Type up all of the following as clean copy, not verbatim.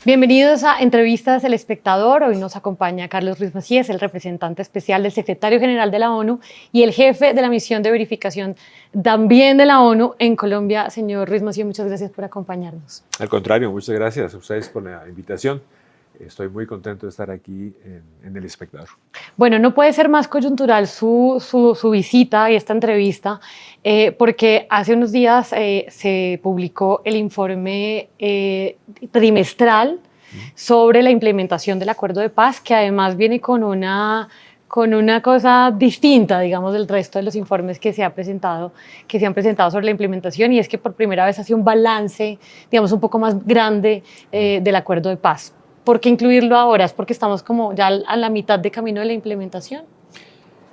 Bienvenidos a Entrevistas El Espectador. Hoy nos acompaña Carlos Ruiz Macías, el representante especial del secretario general de la ONU y el jefe de la misión de verificación también de la ONU en Colombia. Señor Ruiz Macías, muchas gracias por acompañarnos. Al contrario, muchas gracias a ustedes por la invitación. Estoy muy contento de estar aquí en El Espectador. Bueno, no puede ser más coyuntural su visita y esta entrevista, porque hace unos días se publicó el informe trimestral sobre la implementación del acuerdo de paz, que además viene con una cosa distinta, digamos, del resto de los informes que se han presentado sobre la implementación, y es que por primera vez hace un balance, digamos, un poco más grande del acuerdo de paz. ¿Por qué incluirlo ahora? ¿Es porque estamos como ya a la mitad de camino de la implementación?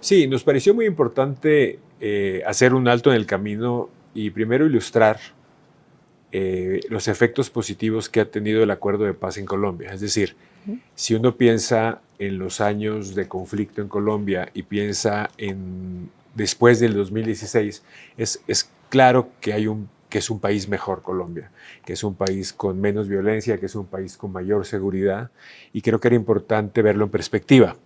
Sí, nos pareció muy importante hacer un alto en el camino y primero ilustrar los efectos positivos que ha tenido el acuerdo de paz en Colombia. Es decir, si uno piensa en los años de conflicto en Colombia y piensa en después del 2016, es claro que es un país mejor, Colombia, que es un país con menos violencia, que es un país con mayor seguridad, y creo que era importante verlo en perspectiva.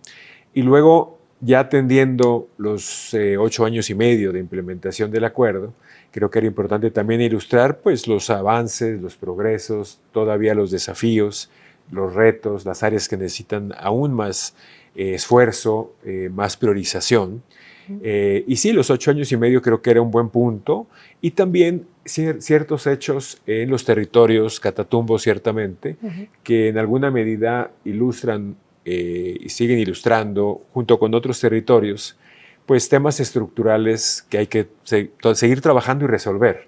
Y luego, ya atendiendo los 8 años y medio de implementación del acuerdo, creo que era importante también ilustrar pues, los avances, los progresos, todavía los desafíos, los retos, las áreas que necesitan aún más esfuerzo, más priorización. Y sí, los 8 años y medio creo que era un buen punto, y también ciertos hechos en los territorios, Catatumbo ciertamente, que en alguna medida ilustran y siguen ilustrando, junto con otros territorios, pues temas estructurales que hay que seguir trabajando y resolver.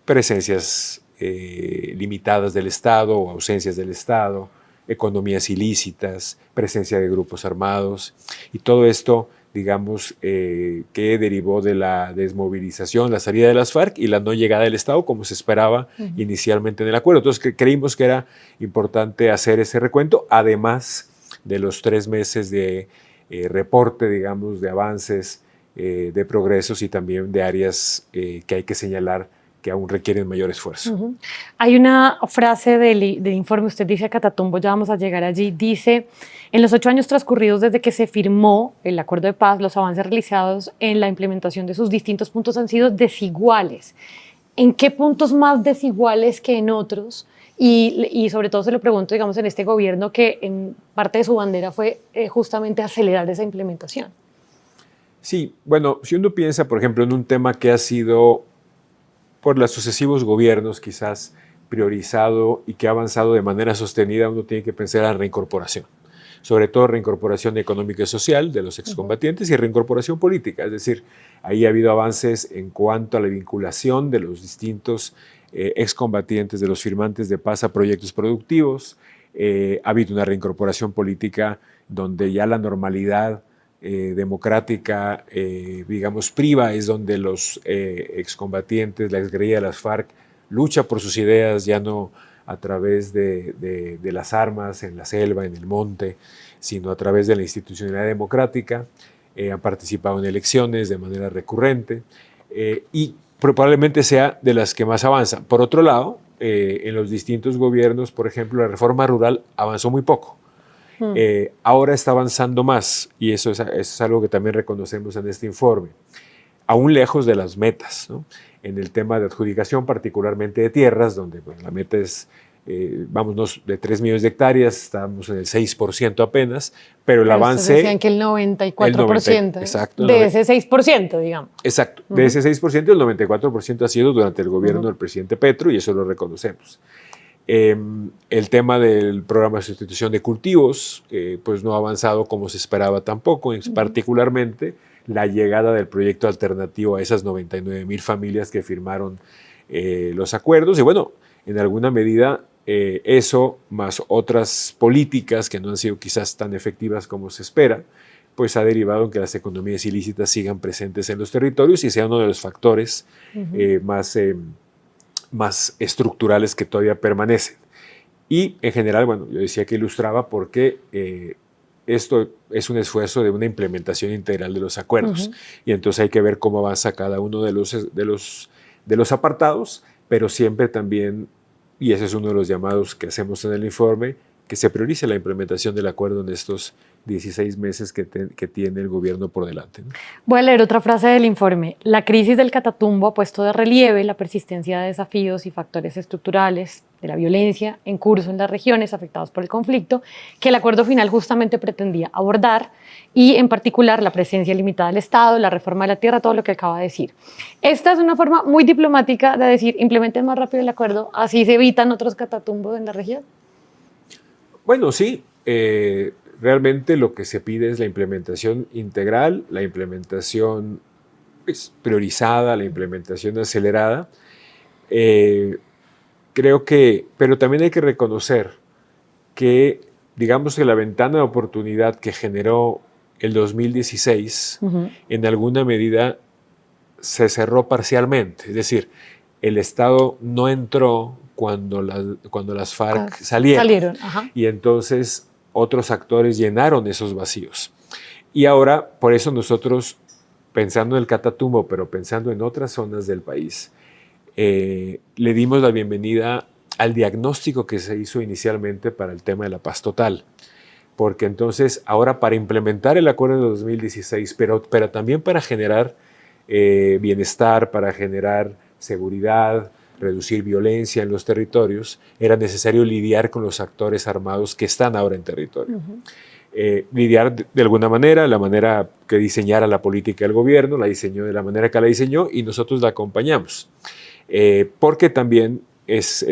Presencias limitadas del Estado o ausencias del Estado, economías ilícitas, presencia de grupos armados, y todo esto, digamos, que derivó de la desmovilización, la salida de las FARC y la no llegada del Estado como se esperaba inicialmente en el acuerdo. Entonces creímos que era importante hacer ese recuento, además de los 3 meses de reporte, digamos, de avances, de progresos y también de áreas que hay que señalar que aún requieren mayor esfuerzo. Hay una frase del informe, usted dice a Catatumbo, ya vamos a llegar allí, dice: en los 8 años transcurridos desde que se firmó el acuerdo de paz, los avances realizados en la implementación de sus distintos puntos han sido desiguales. ¿En qué puntos más desiguales que en otros? Y sobre todo se lo pregunto, digamos, en este gobierno que en parte de su bandera fue justamente acelerar esa implementación. Sí, bueno, si uno piensa, por ejemplo, en un tema que ha sido por los sucesivos gobiernos quizás priorizado y que ha avanzado de manera sostenida, uno tiene que pensar en la reincorporación, sobre todo reincorporación económica y social de los excombatientes y reincorporación política, es decir, ahí ha habido avances en cuanto a la vinculación de los distintos excombatientes, de los firmantes de paz a proyectos productivos. Ha habido una reincorporación política donde ya la normalidad democrática, digamos, priva, es donde los excombatientes, la exguerrilla de las FARC, lucha por sus ideas, ya no a través de las armas, en la selva, en el monte, sino a través de la institucionalidad democrática. Han participado en elecciones de manera recurrente y probablemente sea de las que más avanzan. Por otro lado, en los distintos gobiernos, por ejemplo, la reforma rural avanzó muy poco. Ahora está avanzando más, y eso es algo que también reconocemos en este informe, aún lejos de las metas, ¿no? En el tema de adjudicación, particularmente de tierras, donde la meta es, vámonos, de 3 millones de hectáreas, estamos en el 6% apenas, pero el avance... Decían que el 94%, exacto, de ese 6%, digamos. Exacto, de ese 6%, el 94% ha sido durante el gobierno del presidente Petro, y eso lo reconocemos. El tema del programa de sustitución de cultivos pues no ha avanzado como se esperaba tampoco, particularmente la llegada del proyecto alternativo a esas 99,000 familias que firmaron los acuerdos, y bueno, en alguna medida eso más otras políticas que no han sido quizás tan efectivas como se espera, pues ha derivado en que las economías ilícitas sigan presentes en los territorios y sea uno de los factores más estructurales que todavía permanecen. Y en general, bueno, yo decía que ilustraba porque esto es un esfuerzo de una implementación integral de los acuerdos. Y entonces hay que ver cómo avanza cada uno de los apartados, pero siempre también y ese es uno de los llamados que hacemos en el informe, que se priorice la implementación del acuerdo en estos 16 meses que tiene el gobierno por delante, ¿no? Voy a leer otra frase del informe. La crisis del Catatumbo ha puesto de relieve la persistencia de desafíos y factores estructurales de la violencia en curso en las regiones afectadas por el conflicto, que el acuerdo final justamente pretendía abordar, y en particular la presencia limitada del Estado, la reforma de la tierra, todo lo que acaba de decir. Esta es una forma muy diplomática de decir, implementen más rápido el acuerdo, así se evitan otros catatumbos en la región. Bueno, sí, realmente lo que se pide es la implementación integral, la implementación priorizada, la implementación acelerada. Creo que, pero también hay que reconocer que, digamos que la ventana de oportunidad que generó el 2016, en alguna medida se cerró parcialmente. Es decir, el Estado no entró cuando las FARC salieron. Y entonces otros actores llenaron esos vacíos. Y ahora, por eso nosotros, pensando en el Catatumbo, pero pensando en otras zonas del país, le dimos la bienvenida al diagnóstico que se hizo inicialmente para el tema de la paz total. Porque entonces, ahora para implementar el acuerdo de 2016, pero también para generar bienestar, para generar seguridad, reducir violencia en los territorios, era necesario lidiar con los actores armados que están ahora en territorio. Lidiar de alguna manera, la manera que diseñara la política del gobierno, la diseñó de la manera que la diseñó y nosotros la acompañamos. Porque también es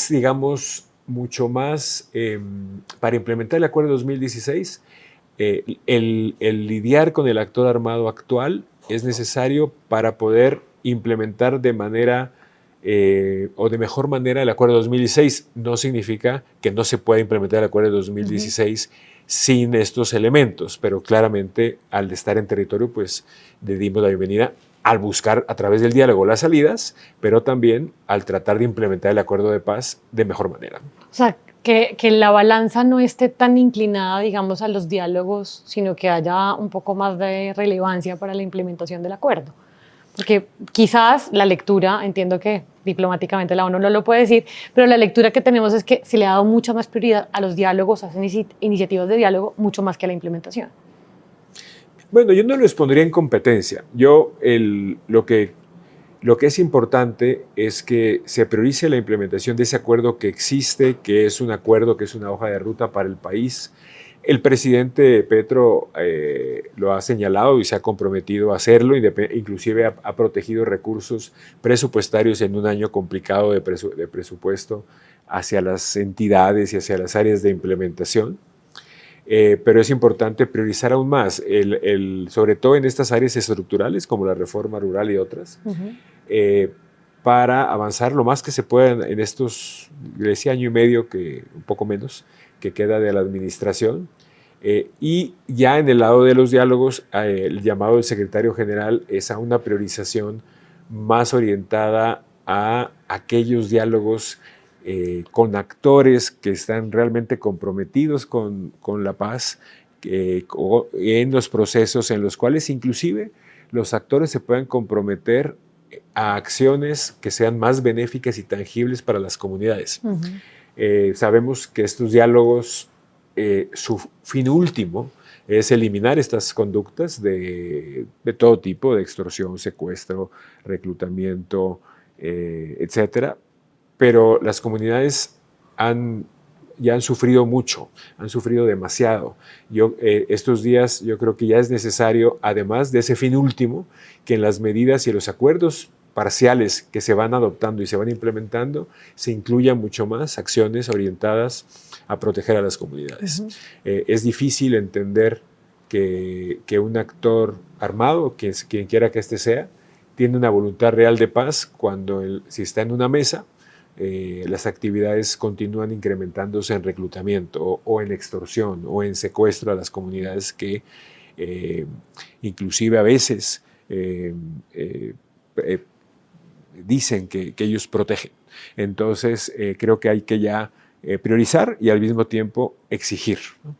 digamos, mucho más, para implementar el acuerdo de 2016, el lidiar con el actor armado actual es necesario para poder implementar de manera o de mejor manera el acuerdo de 2016. No significa que no se pueda implementar el acuerdo de 2016 sin estos elementos, pero claramente al estar en territorio, pues le dimos la bienvenida al buscar a través del diálogo las salidas, pero también al tratar de implementar el acuerdo de paz de mejor manera. O sea, que la balanza no esté tan inclinada, digamos, a los diálogos, sino que haya un poco más de relevancia para la implementación del acuerdo. Porque quizás la lectura, entiendo que diplomáticamente la ONU no lo puede decir, pero la lectura que tenemos es que se le ha dado mucha más prioridad a los diálogos, a esas iniciativas de diálogo, mucho más que a la implementación. Bueno, yo no los pondría en competencia. Lo que es importante es que se priorice la implementación de ese acuerdo que existe, que es un acuerdo, que es una hoja de ruta para el país. El presidente Petro lo ha señalado y se ha comprometido a hacerlo, inclusive ha protegido recursos presupuestarios en un año complicado de presupuesto hacia las entidades y hacia las áreas de implementación. Pero es importante priorizar aún más, sobre todo en estas áreas estructurales como la reforma rural y otras, para avanzar lo más que se pueda en estos, ese año y medio, un poco menos, que queda de la administración. Y ya en el lado de los diálogos, el llamado del secretario general es a una priorización más orientada a aquellos diálogos con actores que están realmente comprometidos con la paz, en los procesos en los cuales inclusive los actores se puedan comprometer a acciones que sean más benéficas y tangibles para las comunidades. Sabemos que estos diálogos, su fin último es eliminar estas conductas de todo tipo, de extorsión, secuestro, reclutamiento, etcétera. Pero las comunidades ya han sufrido mucho, han sufrido demasiado. Estos días yo creo que ya es necesario, además de ese fin último, que en las medidas y los acuerdos parciales que se van adoptando y se van implementando, se incluyan mucho más acciones orientadas a proteger a las comunidades. Es difícil entender que un actor armado, quien quiera que éste sea, tiene una voluntad real de paz cuando si está en una mesa, las actividades continúan incrementándose en reclutamiento o en extorsión o en secuestro a las comunidades que inclusive a veces dicen que ellos protegen. Entonces creo que hay que ya priorizar y al mismo tiempo exigir, ¿no?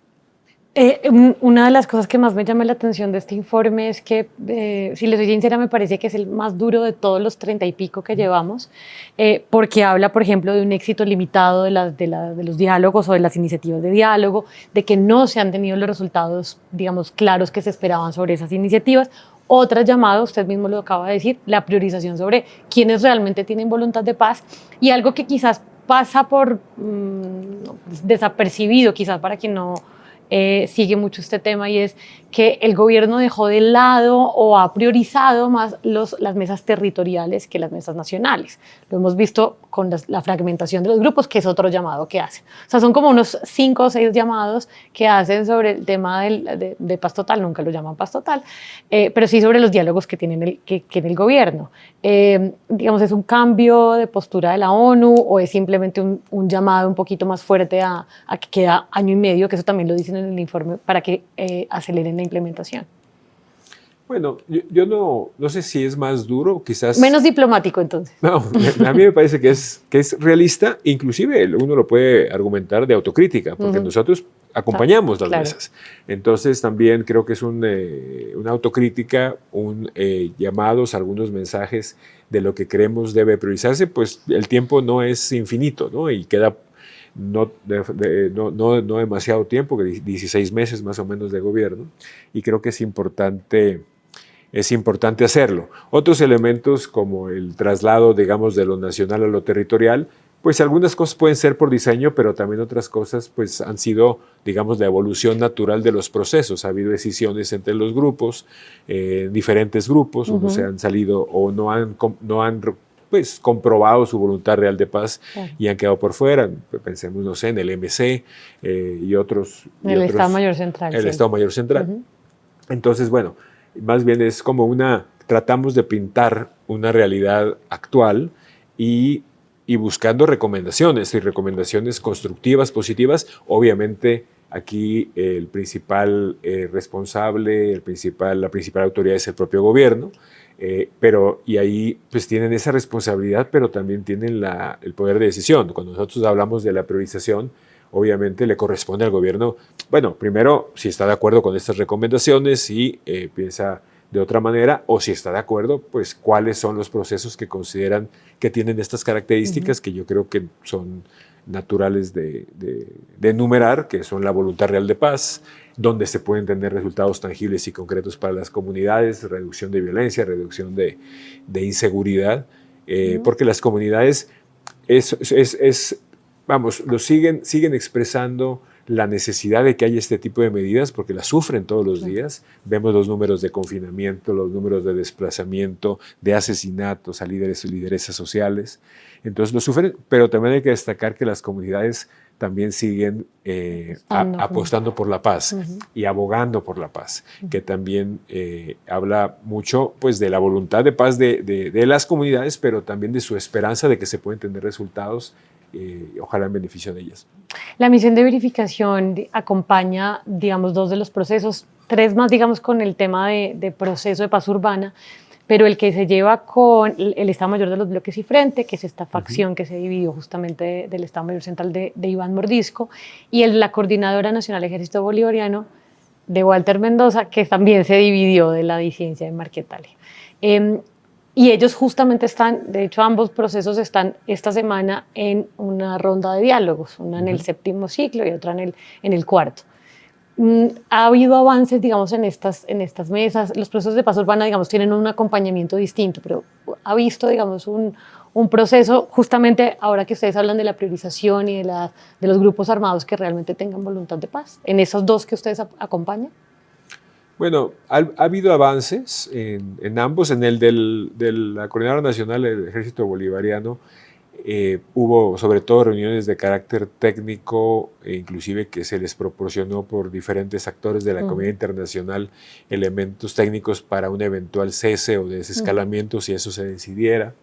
Una de las cosas que más me llama la atención de este informe es que, si les soy sincera, me parece que es el más duro de todos los 30 y pico que llevamos, porque habla, por ejemplo, de un éxito limitado de los diálogos o de las iniciativas de diálogo, de que no se han tenido los resultados, digamos, claros que se esperaban sobre esas iniciativas. Otra llamada, usted mismo lo acaba de decir, la priorización sobre quienes realmente tienen voluntad de paz, y algo que quizás pasa por desapercibido, quizás para quien no sigue mucho este tema, y es que el gobierno dejó de lado o ha priorizado más las mesas territoriales que las mesas nacionales. Lo hemos visto con la fragmentación de los grupos, que es otro llamado que hace. O sea, son como unos 5 o 6 llamados que hacen sobre el tema de paz total, nunca lo llaman paz total, pero sí sobre los diálogos que tiene el gobierno. Digamos, ¿es un cambio de postura de la ONU o es simplemente un llamado un poquito más fuerte a que queda año y medio, que eso también lo dicen en el informe, para que aceleren la implementación? Bueno, yo no sé si es más duro, quizás... Menos diplomático, entonces. No, a mí me parece que es realista, inclusive uno lo puede argumentar de autocrítica, porque nosotros acompañamos las mesas. Entonces también creo que es una autocrítica, llamados, algunos mensajes de lo que creemos debe priorizarse, pues el tiempo no es infinito, ¿no? Y queda no demasiado tiempo, que 16 meses más o menos de gobierno, y creo que es importante hacerlo. Otros elementos como el traslado, digamos, de lo nacional a lo territorial, pues algunas cosas pueden ser por diseño, pero también otras cosas pues han sido, digamos, la evolución natural de los procesos. Ha habido decisiones entre los grupos, diferentes grupos, unos se han salido o no han pues comprobado su voluntad real de paz y han quedado por fuera. Pensemos, no sé, en el MC y otros. El Estado Mayor Central. El Estado Mayor Central. Entonces, bueno, más bien es como tratamos de pintar una realidad actual y buscando recomendaciones, y recomendaciones constructivas, positivas. Obviamente, aquí el principal responsable, la principal autoridad es el propio gobierno, y ahí pues tienen esa responsabilidad, pero también tienen el poder de decisión. Cuando nosotros hablamos de la priorización, obviamente le corresponde al gobierno, bueno, primero, si está de acuerdo con estas recomendaciones, si piensa de otra manera, o si está de acuerdo, pues cuáles son los procesos que consideran que tienen estas características que yo creo que son naturales de enumerar, que son la voluntad real de paz, donde se pueden tener resultados tangibles y concretos para las comunidades, reducción de violencia, reducción de inseguridad, porque las comunidades siguen expresando la necesidad de que haya este tipo de medidas porque las sufren todos los días. Vemos los números de confinamiento, los números de desplazamiento, de asesinatos a líderes y lideresas sociales. Entonces lo sufren, pero también hay que destacar que las comunidades también siguen apostando por la paz y abogando por la paz, que también habla mucho pues, de la voluntad de paz de las comunidades, pero también de su esperanza de que se pueden tener resultados, ojalá en beneficio de ellas. La misión de verificación acompaña, digamos, 2 de los procesos, 3 más, digamos, con el tema de proceso de paz urbana, pero el que se lleva con el Estado Mayor de los Bloques y Frente, que es esta facción que se dividió justamente del Estado Mayor Central de Iván Mordisco, y la Coordinadora Nacional Ejército Bolivariano de Walter Mendoza, que también se dividió de la disidencia de Marquetalia. Y ellos justamente de hecho ambos procesos están esta semana en una ronda de diálogos, una en el 7º ciclo y otra en el 4º. Ha habido avances, digamos, en estas mesas. Los procesos de paz urbana, digamos, tienen un acompañamiento distinto, pero ha visto, digamos, un proceso, justamente ahora que ustedes hablan de la priorización y de los grupos armados que realmente tengan voluntad de paz, en esos 2 que ustedes acompañan. Bueno, ha habido avances en ambos. En el de la Coordinadora Nacional del Ejército Bolivariano hubo sobre todo reuniones de carácter técnico, inclusive que se les proporcionó por diferentes actores de la comunidad internacional elementos técnicos para un eventual cese o desescalamiento si eso se decidiera.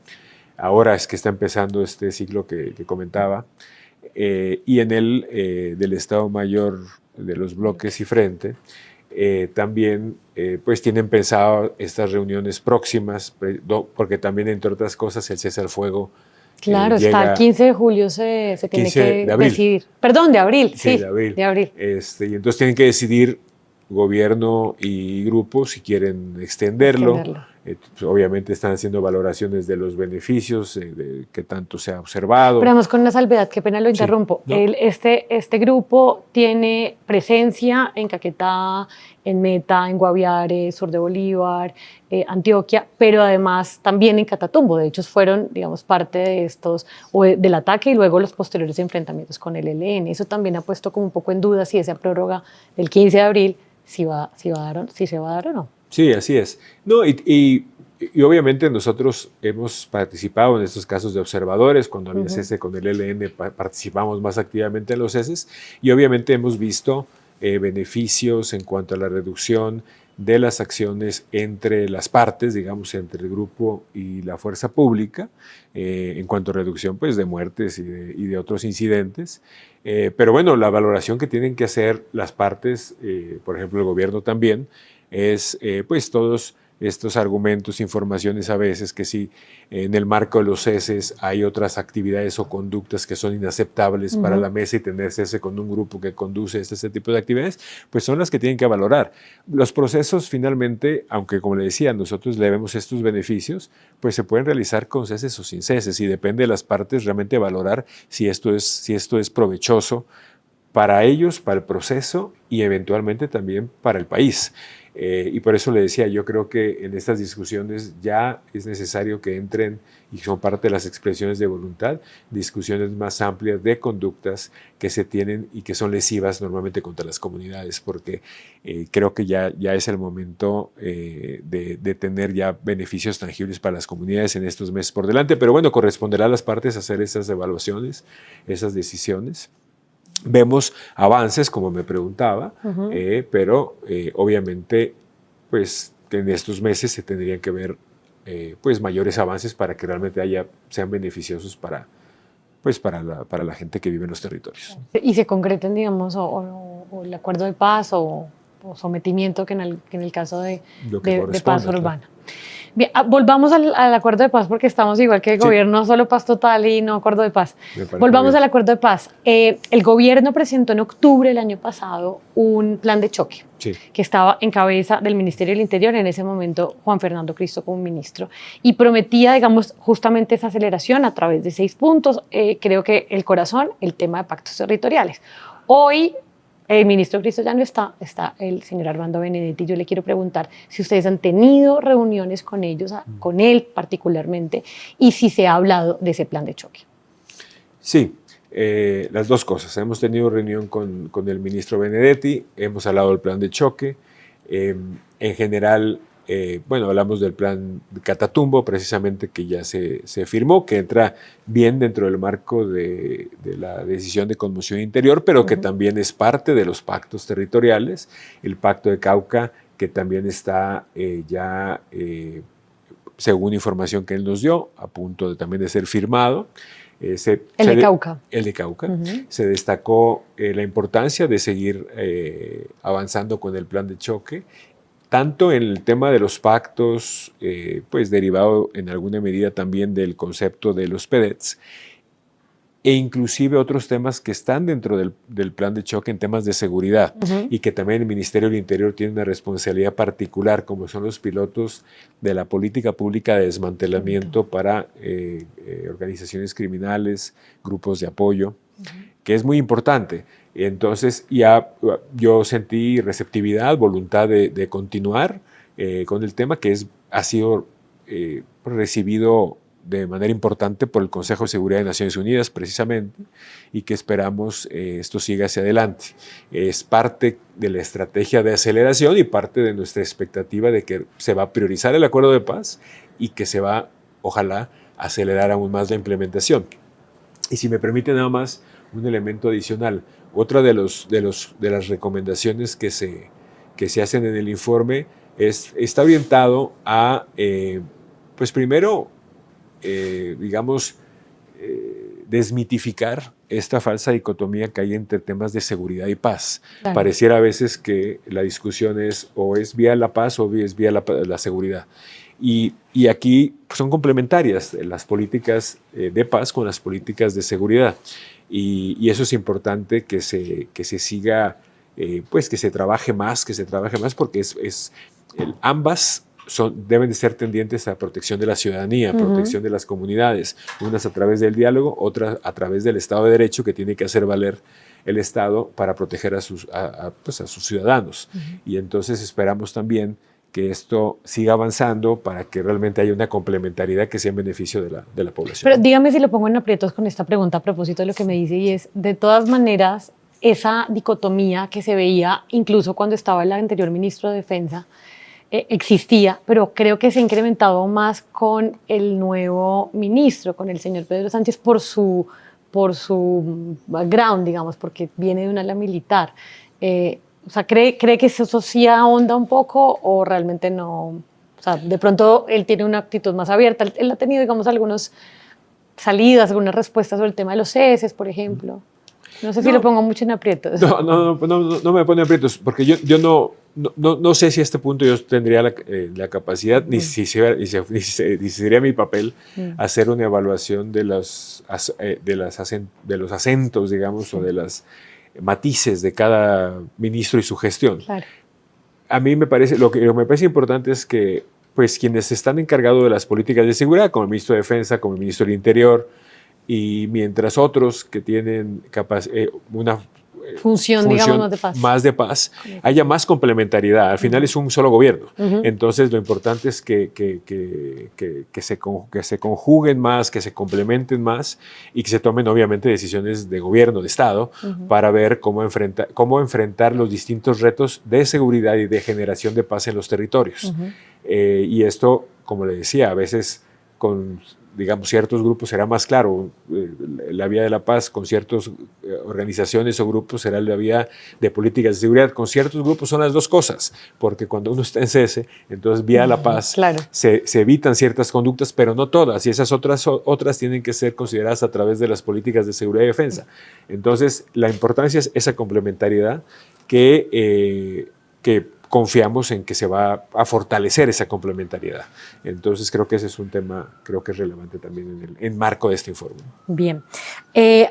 Ahora es que está empezando este ciclo que comentaba. Y en el del Estado Mayor de los Bloques y Frente, también pues tienen pensado estas reuniones próximas, porque también, entre otras cosas, el cese al fuego Claro, está el 15 de julio se tiene que decidir. Perdón, de abril, sí, de abril. De abril. Y entonces tienen que decidir gobierno y grupo si quieren extenderlo. Pues obviamente están haciendo valoraciones de los beneficios, de qué tanto se ha observado. Pero además con una salvedad, qué pena lo interrumpo. Sí, ¿no? Este grupo tiene presencia en Caquetá, en Meta, en Guaviare, sur de Bolívar, Antioquia, pero además también en Catatumbo. De hecho, fueron, digamos, parte de estos, del ataque y luego los posteriores enfrentamientos con el ELN. Eso también ha puesto como un poco en duda si esa prórroga del 15 de abril si se va a dar o no. Sí, así es. No, y obviamente nosotros hemos participado en estos casos de observadores. Cuando había cese con el ELN participamos más activamente en los ceses y obviamente hemos visto beneficios en cuanto a la reducción de las acciones entre las partes, digamos, entre el grupo y la fuerza pública, en cuanto a reducción pues, de muertes y de otros incidentes. Pero bueno, la valoración que tienen que hacer las partes, por ejemplo el gobierno también, es pues todos estos argumentos, informaciones a veces que si en el marco de los ceses hay otras actividades o conductas que son inaceptables para la mesa y tener cese con un grupo que conduce este tipo de actividades, pues son las que tienen que valorar. Los procesos finalmente, aunque como le decía, nosotros le vemos estos beneficios, pues se pueden realizar con ceses o sin ceses y depende de las partes realmente valorar si esto es provechoso para ellos, para el proceso y eventualmente también para el país. Y por eso le decía, yo creo que en estas discusiones ya es necesario que entren, y son parte de las expresiones de voluntad, discusiones más amplias de conductas que se tienen y que son lesivas normalmente contra las comunidades, porque creo que ya es el momento de tener ya beneficios tangibles para las comunidades en estos meses por delante. Pero bueno, corresponderá a las partes hacer esas evaluaciones, esas decisiones. Vemos avances, como me preguntaba, pero obviamente pues, en estos meses se tendrían que ver pues, mayores avances para que realmente sean beneficiosos para la gente que vive en los territorios. Y se concreten, digamos, o el acuerdo de paz o sometimiento que en el caso de paz urbana. Claro. Bien, volvamos al acuerdo de paz porque estamos igual que el gobierno, solo paz total y no acuerdo de paz. Volvamos al acuerdo de paz. El gobierno presentó en octubre del año pasado un plan de choque que estaba en cabeza del Ministerio del Interior, en ese momento Juan Fernando Cristo como ministro, y prometía, digamos, justamente esa aceleración a través de 6 puntos. Creo que el corazón, el tema de pactos territoriales. Hoy el ministro Cristo ya no está el señor Armando Benedetti. Yo le quiero preguntar si ustedes han tenido reuniones con ellos, con él particularmente, y si se ha hablado de ese plan de choque. Sí, las dos cosas. Hemos tenido reunión con el ministro Benedetti, hemos hablado del plan de choque. En general, bueno, hablamos del plan de Catatumbo, precisamente que ya se firmó, que entra bien dentro del marco de la decisión de conmoción interior, pero que también es parte de los pactos territoriales. El pacto de Cauca, que también está ya, según información que él nos dio, a punto también de ser firmado. El de Cauca. El de Cauca. Se destacó la importancia de seguir avanzando con el plan de choque, tanto en el tema de los pactos, pues derivado en alguna medida también del concepto de los PEDETs, e inclusive otros temas que están dentro del plan de choque en temas de seguridad y que también el Ministerio del Interior tiene una responsabilidad particular, como son los pilotos de la política pública de desmantelamiento para organizaciones criminales, grupos de apoyo, que es muy importante. Entonces ya yo sentí receptividad, voluntad de continuar con el tema que ha sido recibido de manera importante por el Consejo de Seguridad de Naciones Unidas precisamente y que esperamos esto siga hacia adelante. Es parte de la estrategia de aceleración y parte de nuestra expectativa de que se va a priorizar el acuerdo de paz y que se va, ojalá, a acelerar aún más la implementación. Y si me permite nada más un elemento adicional, otra de las recomendaciones que se hacen en el informe está orientado a, pues primero, digamos, desmitificar esta falsa dicotomía que hay entre temas de seguridad y paz. Claro. Pareciera a veces que la discusión es vía la paz o es vía la seguridad. Y aquí son complementarias las políticas de paz con las políticas de seguridad. Y eso es importante que se siga, pues que se trabaje más, porque ambas deben de ser tendientes a protección de la ciudadanía, protección de las comunidades, unas a través del diálogo, otras a través del Estado de Derecho, que tiene que hacer valer el Estado para proteger a sus ciudadanos. Y entonces esperamos también que esto siga avanzando para que realmente haya una complementariedad que sea en beneficio de la población. Pero dígame si lo pongo en aprietos con esta pregunta a propósito de lo que me dice, y es, de todas maneras, esa dicotomía que se veía incluso cuando estaba el anterior ministro de Defensa, existía, pero creo que se ha incrementado más con el nuevo ministro, con el señor Pedro Sánchez, por su background, digamos, porque viene de un ala militar. O sea, ¿cree que eso sí ahonda un poco o realmente no? O sea, de pronto él tiene una actitud más abierta. Él ha tenido, digamos, algunas salidas, algunas respuestas sobre el tema de los ceses, por ejemplo. No sé si lo pongo mucho en aprietos. No me pone en aprietos, porque yo no sé si a este punto yo tendría la capacidad, ni si sería mi papel, hacer una evaluación de los acentos, digamos, o de las matices de cada ministro y su gestión. Claro. A mí me parece, lo que me parece importante es que pues, quienes están encargados de las políticas de seguridad, como el ministro de Defensa, como el ministro del Interior, y mientras otros que tienen una función, digamos, más de paz, haya más complementariedad. Al final es un solo gobierno. Entonces lo importante es que se conjuguen más, que se complementen más y que se tomen obviamente decisiones de gobierno, de Estado, para ver cómo enfrentar los distintos retos de seguridad y de generación de paz en los territorios. Y esto, como le decía, a veces con digamos, ciertos grupos será más claro, la vía de la paz, con ciertas organizaciones o grupos será la vía de políticas de seguridad, con ciertos grupos son las dos cosas, porque cuando uno está en cese, entonces vía de la paz, claro, se evitan ciertas conductas, pero no todas, y esas otras tienen que ser consideradas a través de las políticas de seguridad y defensa. Entonces, la importancia es esa complementariedad que confiamos en que se va a fortalecer esa complementariedad. Entonces creo que ese es un tema, creo que es relevante también en el marco de este informe. Bien.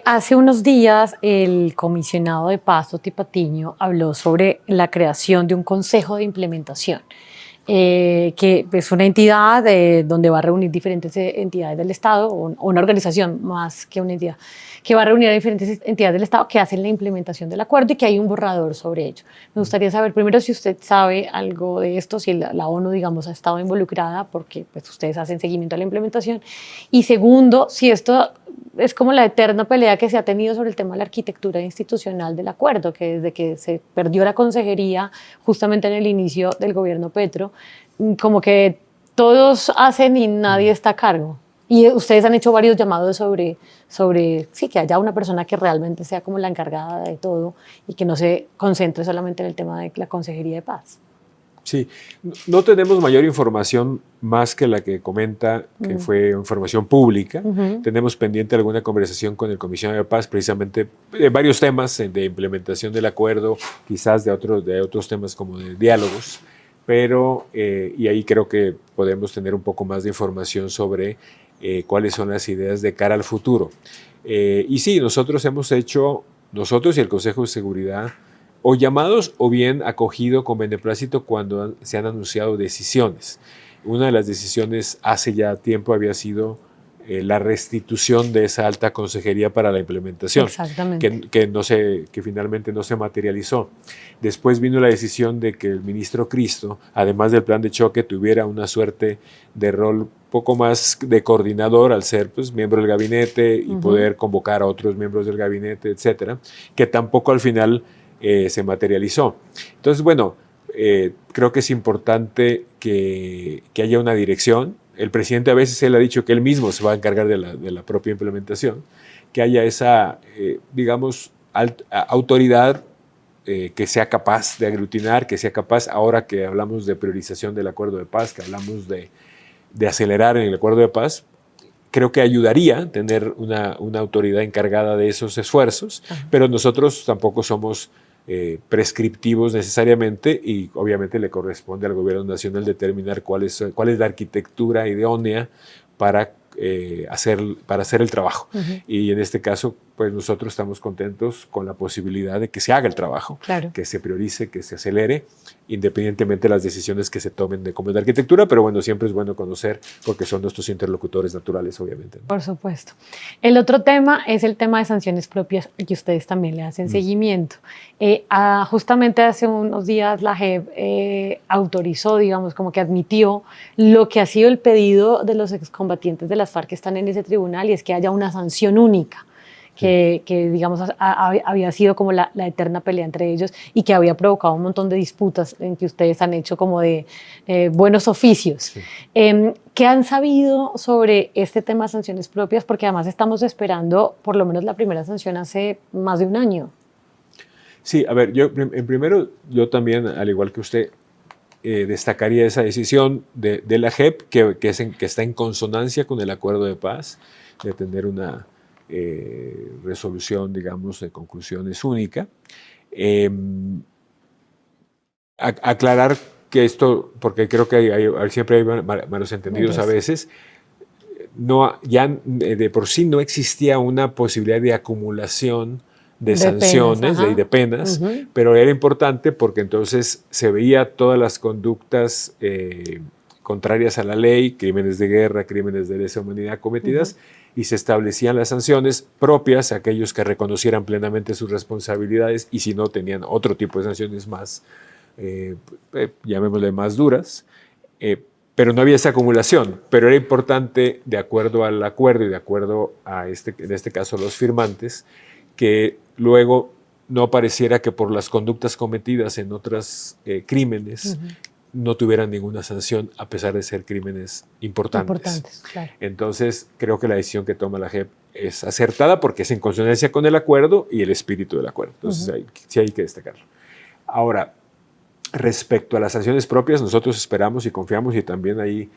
Hace unos días el comisionado de paz, Toti Patiño, habló sobre la creación de un consejo de implementación, que es una entidad donde va a reunir diferentes entidades del Estado, o una organización más que una entidad, que va a reunir a diferentes entidades del Estado que hacen la implementación del acuerdo y que hay un borrador sobre ello. Me gustaría saber primero si usted sabe algo de esto, si la ONU, digamos, ha estado involucrada, porque pues, ustedes hacen seguimiento a la implementación, y segundo, si esto es como la eterna pelea que se ha tenido sobre el tema de la arquitectura institucional del acuerdo, que desde que se perdió la consejería justamente en el inicio del gobierno Petro, como que todos hacen y nadie está a cargo. Y ustedes han hecho varios llamados sobre sí, que haya una persona que realmente sea como la encargada de todo y que no se concentre solamente en el tema de la Consejería de Paz. Sí, no tenemos mayor información más que la que comenta, que fue información pública. Tenemos pendiente alguna conversación con el comisionado de paz, precisamente de varios temas de implementación del acuerdo, quizás de otros temas como de diálogos, pero y ahí creo que podemos tener un poco más de información sobre cuáles son las ideas de cara al futuro. Y sí, nosotros y el Consejo de Seguridad, o llamados o bien acogido con beneplácito cuando se han anunciado decisiones. Una de las decisiones hace ya tiempo había sido la restitución de esa alta consejería para la implementación, que finalmente no se materializó. Después vino la decisión de que el ministro Cristo, además del plan de choque, tuviera una suerte de rol poco más de coordinador al ser pues, miembro del gabinete y poder convocar a otros miembros del gabinete, etcétera, que tampoco al final se materializó. Entonces, bueno, creo que es importante que haya una dirección. El presidente a veces él ha dicho que él mismo se va a encargar de la propia implementación, que haya esa, digamos, autoridad que sea capaz de aglutinar, que sea capaz, ahora que hablamos de priorización del acuerdo de paz, que hablamos de acelerar en el acuerdo de paz, creo que ayudaría tener una autoridad encargada de esos esfuerzos, pero nosotros tampoco somos prescriptivos necesariamente, y obviamente le corresponde al gobierno nacional determinar cuál es la arquitectura idónea para hacer el trabajo. Y en este caso, pues nosotros estamos contentos con la posibilidad de que se haga el trabajo, que se priorice, que se acelere, independientemente de las decisiones que se tomen de cómo es la arquitectura, pero bueno, siempre es bueno conocer porque son nuestros interlocutores naturales, obviamente, ¿no? Por supuesto. El otro tema es el tema de sanciones propias, que ustedes también le hacen seguimiento. Justamente hace unos días la JEP autorizó, digamos, como que admitió lo que ha sido el pedido de los excombatientes de las FARC que están en ese tribunal, y es que haya una sanción única. Que digamos, había sido como la eterna pelea entre ellos y que había provocado un montón de disputas en que ustedes han hecho como de buenos oficios. Sí. ¿Qué han sabido sobre este tema de sanciones propias? Porque además estamos esperando por lo menos la primera sanción hace más de un año. Sí, a ver, yo también, al igual que usted, destacaría esa decisión de la JEP que está en consonancia con el acuerdo de paz, de tener una resolución, digamos, de conclusiones única. Aclarar que esto, porque creo que siempre hay malos entendidos a veces, ya de por sí no existía una posibilidad de acumulación de sanciones y de penas, pero era importante porque entonces se veía todas las conductas contrarias a la ley, crímenes de guerra, crímenes de lesa humanidad cometidas, y se establecían las sanciones propias a aquellos que reconocieran plenamente sus responsabilidades, y si no, tenían otro tipo de sanciones más, llamémosle más duras, pero no había esa acumulación. Pero era importante, de acuerdo al acuerdo y de acuerdo a en este caso los firmantes, que luego no pareciera que por las conductas cometidas en otros crímenes no tuvieran ninguna sanción, a pesar de ser crímenes importantes. Claro. Entonces, creo que la decisión que toma la JEP es acertada porque es en consonancia con el acuerdo y el espíritu del acuerdo. Entonces, sí hay que destacarlo. Ahora, respecto a las sanciones propias, nosotros esperamos y confiamos, y también ahí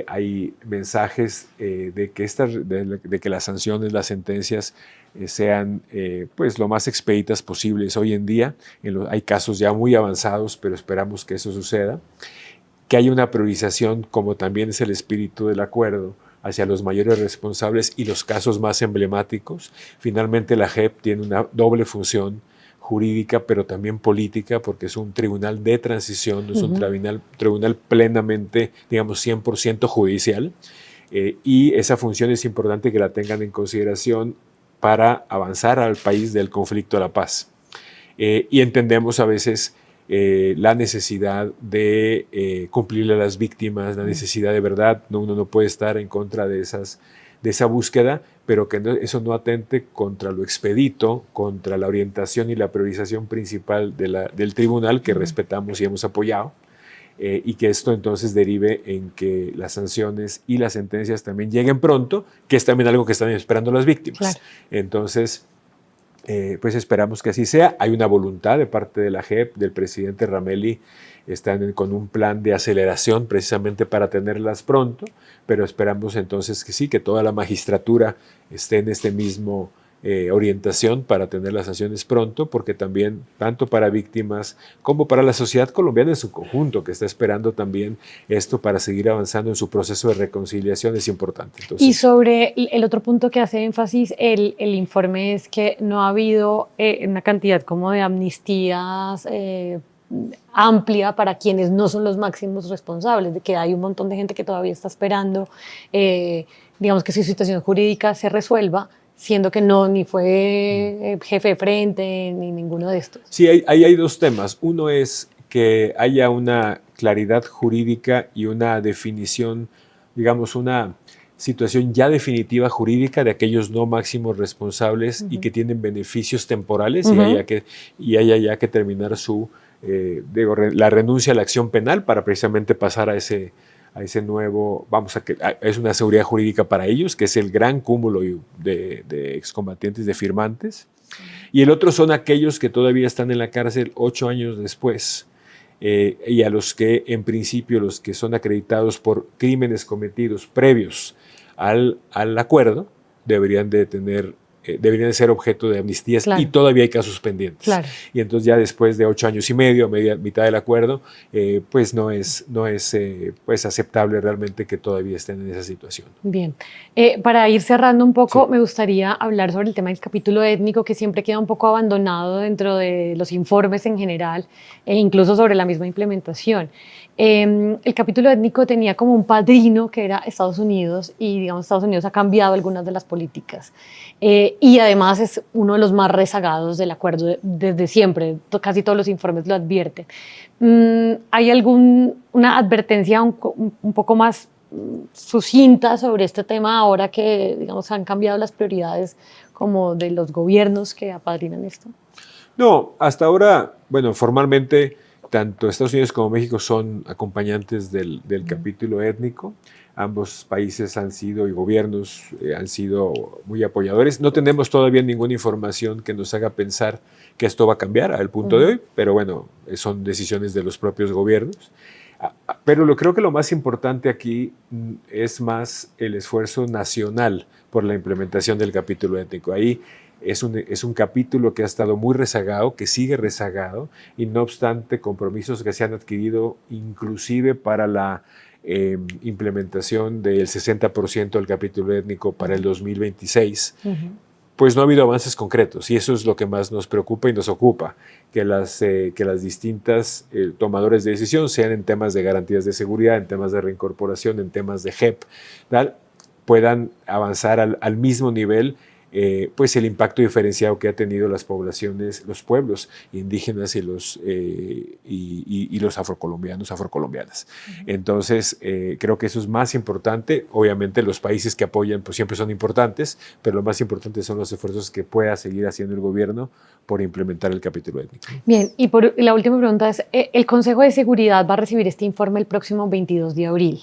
hay mensajes de que las sanciones, las sentencias sean pues lo más expeditas posibles hoy en día. Hay casos ya muy avanzados, pero esperamos que eso suceda. Que haya una priorización, como también es el espíritu del acuerdo, hacia los mayores responsables y los casos más emblemáticos. Finalmente, la JEP tiene una doble función jurídica, pero también política, porque es un tribunal de transición, no es un tribunal plenamente, digamos, 100% judicial, y esa función es importante que la tengan en consideración para avanzar al país del conflicto a la paz. Y entendemos a veces la necesidad de cumplirle a las víctimas, la necesidad de verdad. Uno no puede estar en contra de esa búsqueda, pero que eso no atente contra lo expedito, contra la orientación y la priorización principal del tribunal, que respetamos y hemos apoyado, y que esto entonces derive en que las sanciones y las sentencias también lleguen pronto, que es también algo que están esperando las víctimas. Claro. Entonces, pues esperamos que así sea. Hay una voluntad de parte de la JEP, del presidente Rameli, están con un plan de aceleración precisamente para tenerlas pronto, pero esperamos entonces que sí, que toda la magistratura esté en este mismo orientación para tener las sanciones pronto, porque también, tanto para víctimas como para la sociedad colombiana en su conjunto, que está esperando también esto para seguir avanzando en su proceso de reconciliación, es importante. Entonces, y sobre el otro punto que hace énfasis el informe es que no ha habido una cantidad como de amnistías amplia para quienes no son los máximos responsables, de que hay un montón de gente que todavía está esperando, digamos, que su situación jurídica se resuelva, siendo que ni fue jefe de frente ni ninguno de estos. Sí, ahí hay dos temas. Uno es que haya una claridad jurídica y una definición, digamos, una situación ya definitiva jurídica de aquellos no máximos responsables y que tienen beneficios temporales y haya ya que terminar la renuncia a la acción penal para precisamente pasar a ese nuevo, es una seguridad jurídica para ellos, que es el gran cúmulo de excombatientes, de firmantes. Y el otro son aquellos que todavía están en la cárcel 8 años después, y a los que, en principio, los que son acreditados por crímenes cometidos previos al acuerdo, deberían de tener deberían ser objeto de amnistías, claro, y todavía hay casos pendientes. Claro. Y entonces ya después de 8 años y medio, mitad del acuerdo, pues no es pues aceptable realmente que todavía estén en esa situación. Bien. Para ir cerrando un poco, Sí. me gustaría hablar sobre el tema del capítulo étnico, que siempre queda un poco abandonado dentro de los informes en general e incluso sobre la misma implementación. El capítulo étnico tenía como un padrino que era Estados Unidos, y digamos Estados Unidos ha cambiado algunas de las políticas, y además es uno de los más rezagados del acuerdo desde siempre. Casi todos los informes lo advierten. ¿Hay una advertencia un poco más sucinta sobre este tema ahora que, digamos, han cambiado las prioridades como de los gobiernos que apadrinan esto? No, hasta ahora, bueno, formalmente tanto Estados Unidos como México son acompañantes del capítulo étnico. Ambos países han sido, y gobiernos han sido muy apoyadores. No tenemos todavía ninguna información que nos haga pensar que esto va a cambiar al punto de hoy, pero bueno, son decisiones de los propios gobiernos. Pero creo que lo más importante aquí es más el esfuerzo nacional por la implementación del capítulo étnico. Ahí es un capítulo que ha estado muy rezagado, que sigue rezagado, y no obstante compromisos que se han adquirido inclusive para la implementación del 60% del capítulo étnico para el 2026, pues no ha habido avances concretos, y eso es lo que más nos preocupa y nos ocupa, que las distintas tomadores de decisión, sean en temas de garantías de seguridad, en temas de reincorporación, en temas de JEP, ¿tal?, puedan avanzar al mismo nivel, pues el impacto diferenciado que ha tenido las poblaciones, los pueblos indígenas y los afrocolombianas. Entonces, creo que eso es más importante. Obviamente los países que apoyan pues siempre son importantes, pero lo más importante son los esfuerzos que pueda seguir haciendo el gobierno por implementar el capítulo étnico. Bien, y la última pregunta es, el Consejo de Seguridad va a recibir este informe el próximo 22 de abril.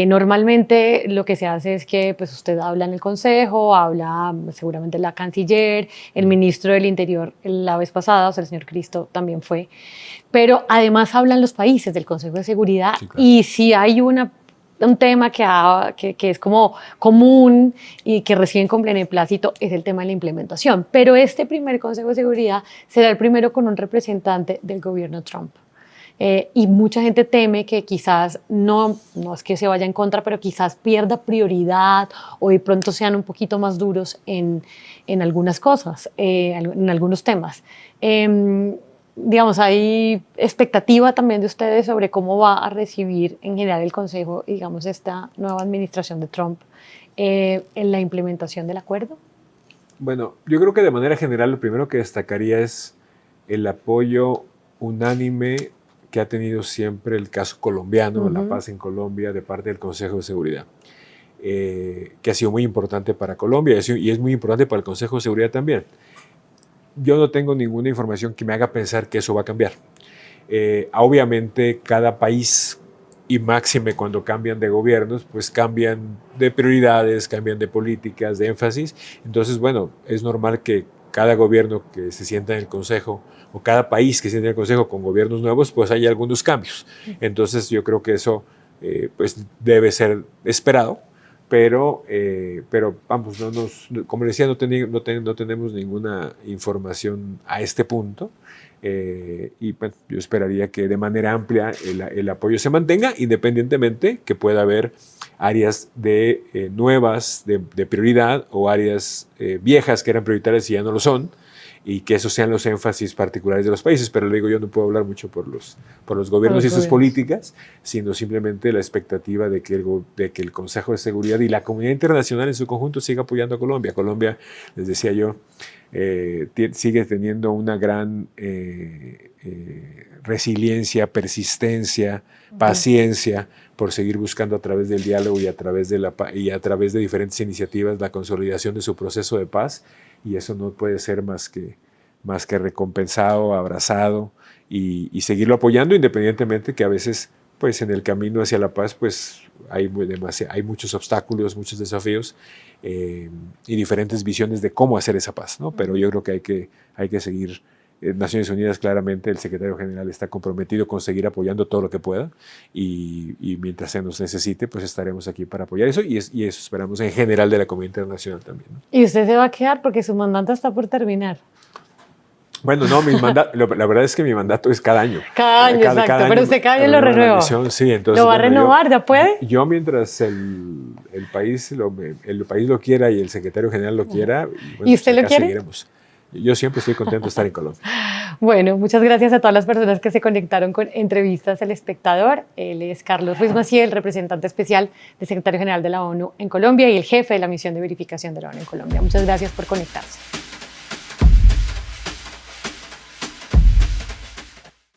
Normalmente lo que se hace es que pues, usted habla en el Consejo, habla seguramente la canciller, el ministro del Interior la vez pasada, o sea, el señor Cristo también fue, pero además hablan los países del Consejo de Seguridad, sí, claro. Y si hay un tema que es como común y que reciben con beneplácito, es el tema de la implementación. Pero este primer Consejo de Seguridad será el primero con un representante del gobierno Trump. Y mucha gente teme que quizás no es que se vaya en contra, pero quizás pierda prioridad o de pronto sean un poquito más duros en algunas cosas, en algunos temas. Digamos, hay expectativa también de ustedes sobre cómo va a recibir en general el Consejo, digamos, esta nueva administración de Trump en la implementación del acuerdo. Bueno, yo creo que de manera general lo primero que destacaría es el apoyo unánime que ha tenido siempre el caso colombiano, la paz en Colombia, de parte del Consejo de Seguridad, que ha sido muy importante para Colombia y es muy importante para el Consejo de Seguridad también. Yo no tengo ninguna información que me haga pensar que eso va a cambiar. Obviamente cada país, y máxime cuando cambian de gobiernos, pues cambian de prioridades, cambian de políticas, de énfasis. Entonces, bueno, es normal que cada gobierno que se sienta en el Consejo, o cada país que se sienta en el Consejo con gobiernos nuevos, pues hay algunos cambios. Entonces yo creo que eso pues debe ser esperado, pero vamos, como decía, no tenemos ninguna información a este punto, y bueno, yo esperaría que de manera amplia el apoyo se mantenga, independientemente que pueda haber áreas nuevas de prioridad, o áreas viejas que eran prioritarias y ya no lo son, y que esos sean los énfasis particulares de los países. Pero le digo, yo no puedo hablar mucho por los gobiernos y sus políticas, sino simplemente la expectativa de que el Consejo de Seguridad y la comunidad internacional en su conjunto siga apoyando a Colombia. Colombia, les decía yo, sigue teniendo una gran resiliencia, persistencia, paciencia, por seguir buscando a través del diálogo y a través de diferentes iniciativas la consolidación de su proceso de paz, y eso no puede ser más que recompensado, abrazado, y seguirlo apoyando, independientemente que a veces pues en el camino hacia la paz pues hay muchos obstáculos, muchos desafíos, y diferentes visiones de cómo hacer esa paz, ¿no? Pero yo creo que hay que seguir Naciones Unidas, claramente, el secretario general está comprometido con seguir apoyando todo lo que pueda y mientras se nos necesite, pues estaremos aquí para apoyar eso y eso esperamos en general de la comunidad internacional también, ¿no? Y usted se va a quedar porque su mandato está por terminar. Bueno, no, la verdad es que mi mandato es cada año. Cada año, exacto, pero usted cada año lo renueva. Sí, entonces, ¿Lo va a renovar? ¿Ya puede? Yo mientras el país lo quiera y el secretario general lo quiera, ¿Y usted lo quiere? Seguiremos. Yo siempre estoy contento de estar en Colombia. Bueno, muchas gracias a todas las personas que se conectaron con Entrevistas El Espectador. Él es Carlos Ruiz Massieu, representante especial del secretario general de la ONU en Colombia y el jefe de la misión de verificación de la ONU en Colombia. Muchas gracias por conectarse.